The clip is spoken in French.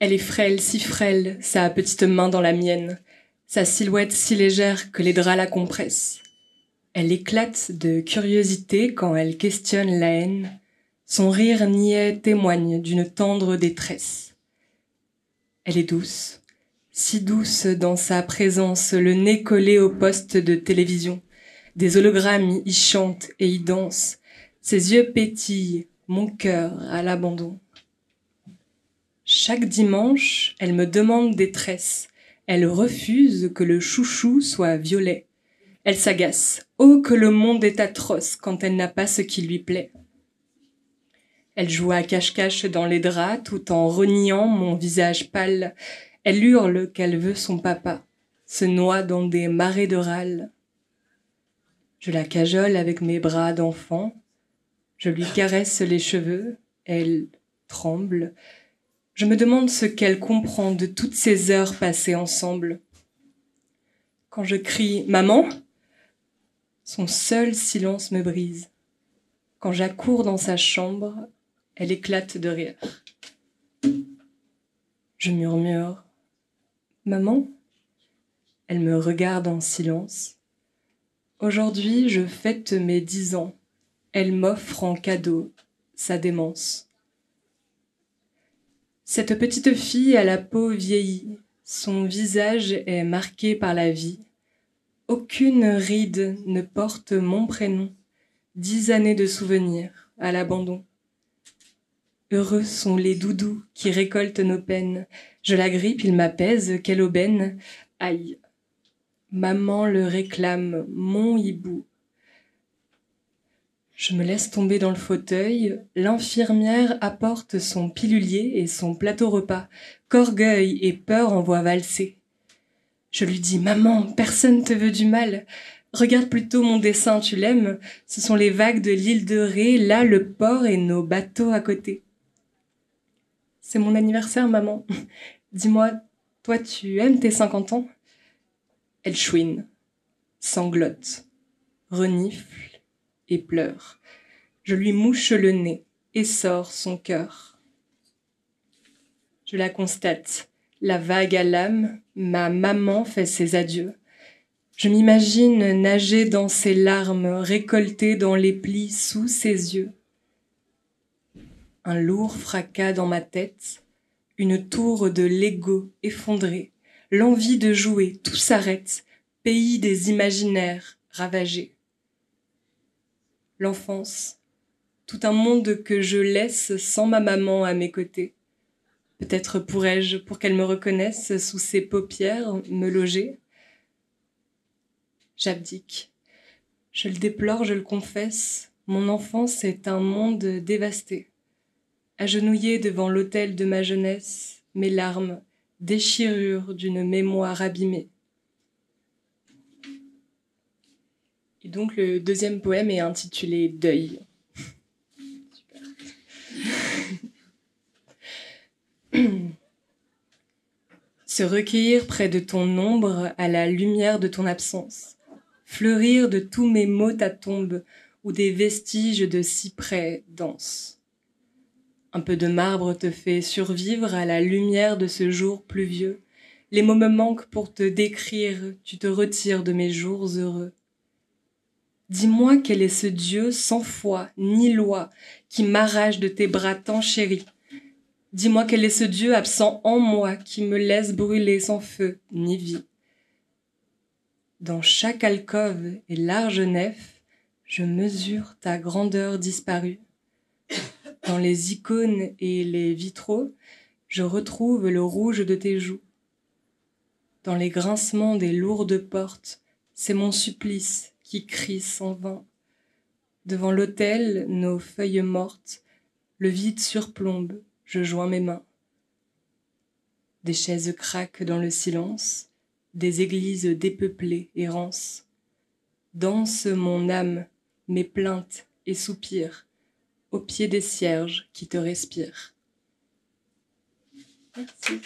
Elle est frêle, si frêle, sa petite main dans la mienne, sa silhouette si légère que les draps la compressent. Elle éclate de curiosité quand elle questionne la haine. Son rire niais témoigne d'une tendre détresse. Elle est douce, si douce dans sa présence, le nez collé au poste de télévision. Des hologrammes y chantent et y dansent. Ses yeux pétillent, mon cœur à l'abandon. Chaque dimanche, elle me demande des tresses. Elle refuse que le chouchou soit violet. Elle s'agace. Oh, que le monde est atroce quand elle n'a pas ce qui lui plaît. Elle joue à cache-cache dans les draps tout en reniant mon visage pâle. Elle hurle qu'elle veut son papa, se noie dans des marées de râles. Je la cajole avec mes bras d'enfant. Je lui caresse les cheveux. Elle tremble. Je me demande ce qu'elle comprend de toutes ces heures passées ensemble. Quand je crie « Maman !», son seul silence me brise. Quand j'accours dans sa chambre, elle éclate de rire. Je murmure « Maman ?» Elle me regarde en silence. Aujourd'hui, je fête mes 10 ans. Elle m'offre en cadeau sa démence. Cette petite fille à la peau vieillie, son visage est marqué par la vie. Aucune ride ne porte mon prénom. 10 années de souvenirs à l'abandon. Heureux sont les doudous qui récoltent nos peines. Je la grippe, il m'apaise, quelle aubaine. Aïe, maman le réclame, mon hibou. Je me laisse tomber dans le fauteuil. L'infirmière apporte son pilulier et son plateau repas, qu'orgueil et peur envoient valser. Je lui dis « Maman, personne te veut du mal. Regarde plutôt mon dessin, tu l'aimes. Ce sont les vagues de l'île de Ré, là le port et nos bateaux à côté. » C'est mon anniversaire, maman. Dis-moi, toi, tu aimes tes 50 ans ? Elle chouine, sanglote, renifle et pleure. Je lui mouche le nez et sors son cœur. Je la constate, la vague à l'âme, ma maman fait ses adieux. Je m'imagine nager dans ses larmes, récoltées dans les plis sous ses yeux. Un lourd fracas dans ma tête, une tour de Lego effondrée, l'envie de jouer, tout s'arrête, pays des imaginaires ravagés. L'enfance, tout un monde que je laisse sans ma maman à mes côtés. Peut-être pourrais-je, pour qu'elle me reconnaisse, sous ses paupières, me loger. J'abdique. Je le déplore, je le confesse. Mon enfance est un monde dévasté. Agenouillée devant l'autel de ma jeunesse, mes larmes, déchirure d'une mémoire abîmée. Et donc le deuxième poème est intitulé « Deuil ». Se recueillir près de ton ombre à la lumière de ton absence. Fleurir de tous mes mots ta tombe où des vestiges de cyprès dansent. Un peu de marbre te fait survivre à la lumière de ce jour pluvieux. Les mots me manquent pour te décrire, tu te retires de mes jours heureux. Dis-moi quel est ce Dieu sans foi ni loi qui m'arrache de tes bras tant chéris. Dis-moi quel est ce Dieu absent en moi qui me laisse brûler sans feu ni vie. Dans chaque alcôve et large nef, je mesure ta grandeur disparue. Dans les icônes et les vitraux, je retrouve le rouge de tes joues. Dans les grincements des lourdes portes, c'est mon supplice qui crie sans vain. Devant l'autel, nos feuilles mortes, le vide surplombe, je joins mes mains. Des chaises craquent dans le silence, des églises dépeuplées errancent. Danse mon âme, mes plaintes et soupirs, au pied des cierges qui te respirent. Merci.